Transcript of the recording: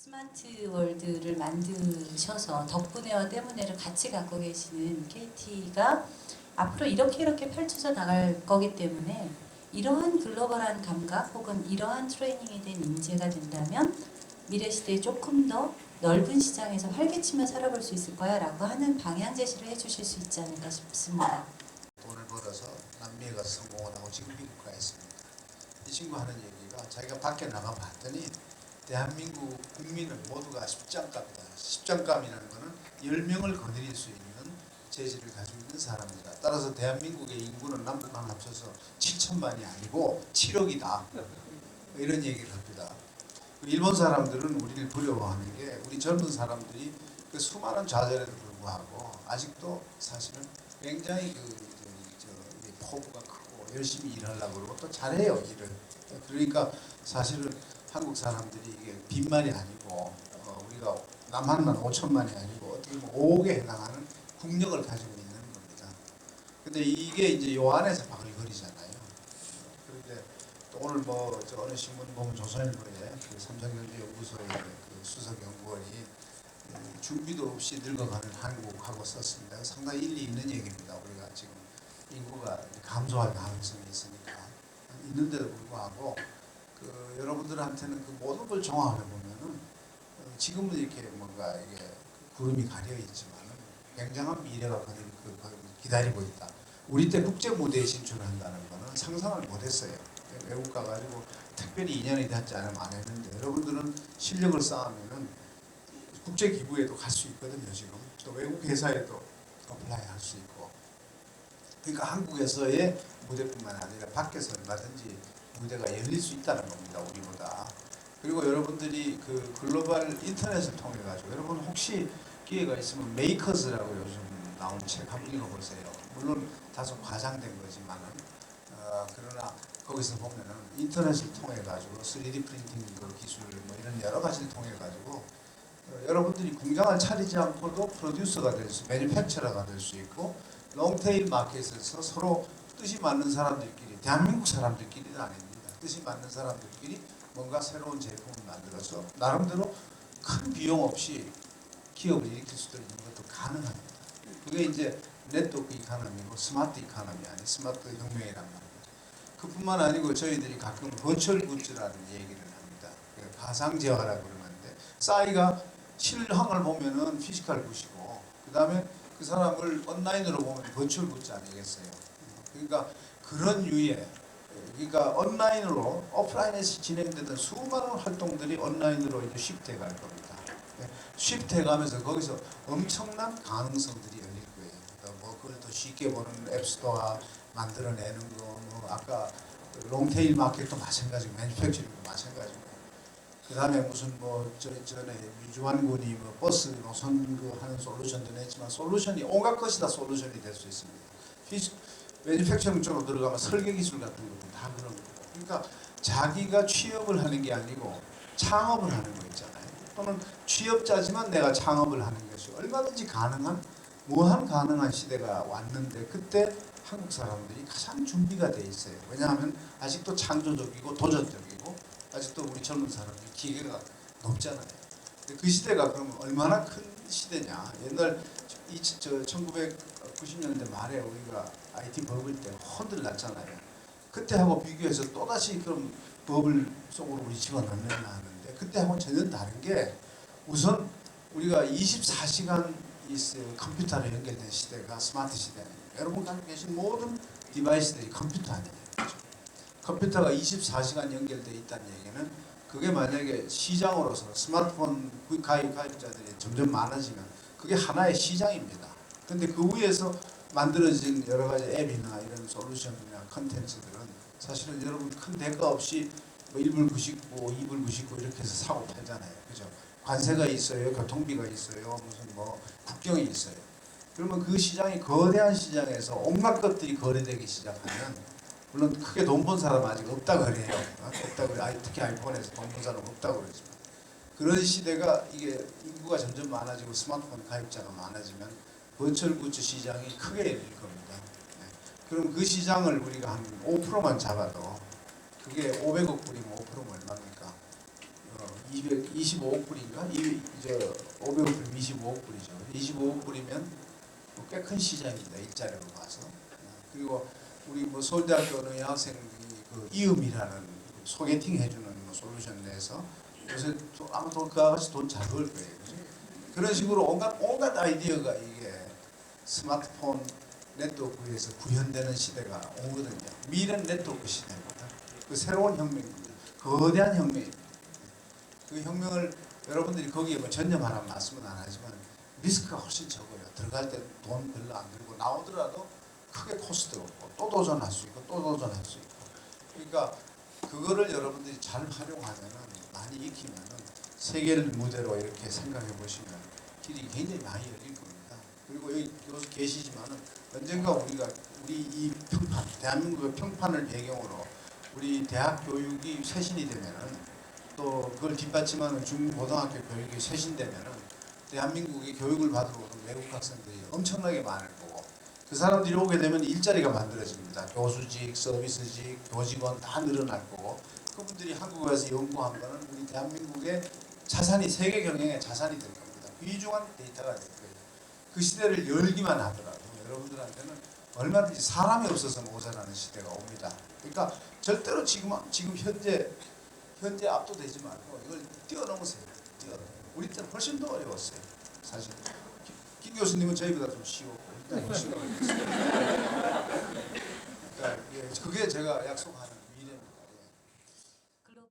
스마트 월드를 만드셔서 덕분에와 때문에를 같이 갖고 계시는 KT가 앞으로 이렇게 펼쳐져 나갈 거기 때문에 이러한 글로벌한 감각 혹은 이러한 트레이닝에 대한 인재가 된다면 미래 시대에 조금 더 넓은 시장에서 활개치며 살아볼 수 있을 거야 라고 하는 방향 제시를 해주실 수 있지 않을까 싶습니다. 돈을 벌어서 남미에 가서 성공을 하고 지금 미국 가 있습니다. 이 친구 하는 얘기가 자기가 밖에 나가 봤더니 대한민국 국민은 모두가 십장감이다. 십장감이라는 것은 10명을 거느릴 수 있는 재질을 가지고 있는 사람이다. 따라서 대한민국의 인구는 남북한 합쳐서 7천만이 아니고 7억이다. 이런 얘기를 합니다. 일본 사람들은 우리를 부러워하는 게 우리 젊은 사람들이 그 수많은 좌절에도 불구하고 아직도 사실은 굉장히 포부가 크고 열심히 일하려고 그러고 또 잘해요 일을. 그러니까 사실은 한국 사람들이 이게 빈말이 아니고 우리가 남한만 5천만이 아니고 어떻게 보면 5억에 해당하는 국력을 가지고 있는 겁니다. 근데 이게 이제 요 안에서 바글거리잖아요. 그런데 또 오늘 저 어느 신문 보면 조선일보에 그 삼성경제연구소의 그 수석연구원이 준비도 없이 늙어가는 한국하고 썼습니다. 상당히 일리 있는 얘기입니다. 우리가 지금 인구가 감소할 가능성이 있으니까 있는데도 불구하고 여러분들한테는 그 모든 걸 종합해 보면은 지금은 이렇게 뭔가 이게 구름이 가려 있지만은 굉장한 미래가 기다리고 있다. 우리 때 국제 무대에 진출한다는 거는 상상을 못했어요. 외국 가가지고 특별히 2년이 되지 않으면 안 했는데 여러분들은 실력을 쌓으면은 국제 기구에도 갈 수 있거든요. 지금 또 외국 회사에도 어플라이 할 수 있고. 그러니까 한국에서의 무대뿐만 아니라 밖에서 얼마든지 무대가 열릴 수 있다는 겁니다. 우리보다. 그리고 여러분들이 그 글로벌 인터넷을 통해 가지고 여러분 혹시 기회가 있으면 메이커즈라고 요즘 나온 책 한번 읽어보세요. 물론 다소 과장된 거지만은 그러나 거기서 보면은 인터넷을 통해 가지고 3D 프린팅 기술 이런 여러 가지를 통해 가지고 여러분들이 공장을 차리지 않고도 프로듀서가 될 수, 매니팩처러가 될 수 있고 롱테일 마켓에서 서로 뜻이 맞는 사람들끼리, 대한민국 사람들끼리는 아닙니다. 뜻이 맞는 사람들끼리 뭔가 새로운 제품을 만들어서 나름대로 큰 비용 없이 기업을 일으킬 수도 있는 것도 가능합니다. 그게 이제 네트워크 이코노미고 스마트 이코노미 아니 스마트 혁명이란 말입니다. 그뿐만 아니고 저희들이 가끔 버추얼 굿즈라는 얘기를 합니다. 가상재화라고 그러는데 싸이가 실황을 보면은 피지컬 굿이고 그 다음에 그 사람을 온라인으로 보면 버추얼 굿즈 아니겠어요. 그러니까 그런 유의 그러니까 온라인으로 오프라인에서 진행되던 수많은 활동들이 온라인으로 이제 쉽게 갈 겁니다. 쉽게 가면서 거기서 엄청난 가능성들이 열릴 거예요. 그걸 더 쉽게 보는 앱스토어 만들어내는 거, 아까 롱테일 마켓도 마찬가지고, 매니팩처링도 마찬가지고. 그 다음에 무슨 전에 유주환 군이 버스 노선 하는 솔루션도 냈지만 솔루션이 온갖 것이 다 솔루션이 될 수 있습니다. 매니팩처링 쪽으로 들어가면 설계 기술 같은 것도 다 그런 거고. 그러니까 자기가 취업을 하는 게 아니고 창업을 하는 거 있잖아요. 또는 취업자지만 내가 창업을 하는 것이 얼마든지 가능한 무한 가능한 시대가 왔는데 그때 한국 사람들이 가장 준비가 돼 있어요. 왜냐하면 아직도 창조적이고 도전적이고 아직도 우리 젊은 사람들이 기회가 높잖아요. 그 시대가 그러면 얼마나 큰 시대냐. 옛날 1990년대 말에 우리가 IT 버블 때 혼들 났잖아요. 그때하고 비교해서 또다시 그런 버블 속으로 우리 집어넣느냐 하는데 그때하고는 전혀 다른 게 우선 우리가 24시간 컴퓨터로 연결된 시대가 스마트 시대예요. 여러분 갖고 계신 모든 디바이스들이 컴퓨터 아니에요. 그렇죠? 컴퓨터가 24시간 연결되어 있다는 얘기는 그게 만약에 시장으로서 스마트폰 가입자들이 점점 많아지면 그게 하나의 시장입니다. 근데 그 위에서 만들어진 여러 가지 앱이나 이런 솔루션이나 컨텐츠들은 사실은 여러분 큰 대가 없이 1불 99, 2불 99 이렇게 해서 사고 팔잖아요. 그죠? 관세가 있어요. 교통비가 있어요. 무슨 국경이 있어요. 그러면 그 시장이 거대한 시장에서 온갖 것들이 거래되기 시작하면 물론 크게 돈 번 사람 아직 없다고 그래요. 없다고 그래요. 특히 아이폰에서 돈 번 사람 없다고 그러지만 그런 시대가 이게 인구가 점점 많아지고 스마트폰 가입자가 많아지면 버추얼 굿즈 시장이 크게 열릴 겁니다. 그럼 그 시장을 우리가 한 5%만 잡아도 그게 500억 불이면 5%면 얼마입니까? 225억 불인가? 500억 불 25억 불이죠. 25억 불이면 꽤 큰 시장입니다. 일자리로 봐서. 그리고 우리 뭐 서울대학교 어느 여학생이 그 이음이라는 소개팅 해주는 뭐 솔루션 내에서 요새 아마 그와 같이 돈 잘 벌 거예요. 그죠? 그런 식으로 온갖 아이디어가 이게 스마트폰 네트워크에서 구현되는 시대가 오거든요. 미래는 네트워크 시대입니다. 그 새로운 혁명입니다. 거대한 혁명입니다. 그 혁명을 여러분들이 거기에 뭐 전념하라는 말씀은 안 하지만 리스크가 훨씬 적어요. 들어갈 때 돈 별로 안 들고 나오더라도 크게 코스트 없고 또 도전할 수 있고 또 도전할 수 있고 그러니까 그거를 여러분들이 잘 활용하면은 많이 익히면은 세계를 무대로 이렇게 생각해 보시면 길이 굉장히 많이 열릴 겁니다. 그리고 여기 교수 계시지만은 언젠가 우리 이 평판 대한민국의 평판을 배경으로 우리 대학 교육이 쇄신이 되면은 또 그걸 뒷받침하는 중고등학교 교육이 쇄신되면은 대한민국의 교육을 받으러 오는 외국 학생들이 엄청나게 많을 거고 그 사람들이 오게 되면 일자리가 만들어집니다. 교수직, 서비스직, 교직원 다 늘어날 거고 그분들이 한국에 와서 연구하면 우리 대한민국의 자산이 세계 경영의 자산이 될 겁니다. 귀중한 데이터가 될 거예요. 그 시대를 열기만 하더라도 여러분들한테는 얼마든지 사람이 없어서 모자라는 시대가 옵니다. 그러니까 절대로 지금 현재 압도되지 말고 이걸 뛰어넘으세요. 우리 때는 훨씬 더 어려웠어요. 사실 김 교수님은 저희보다 좀 쉬웠고 일단 쉬웠어요. 그러니까 그게 제가 약속한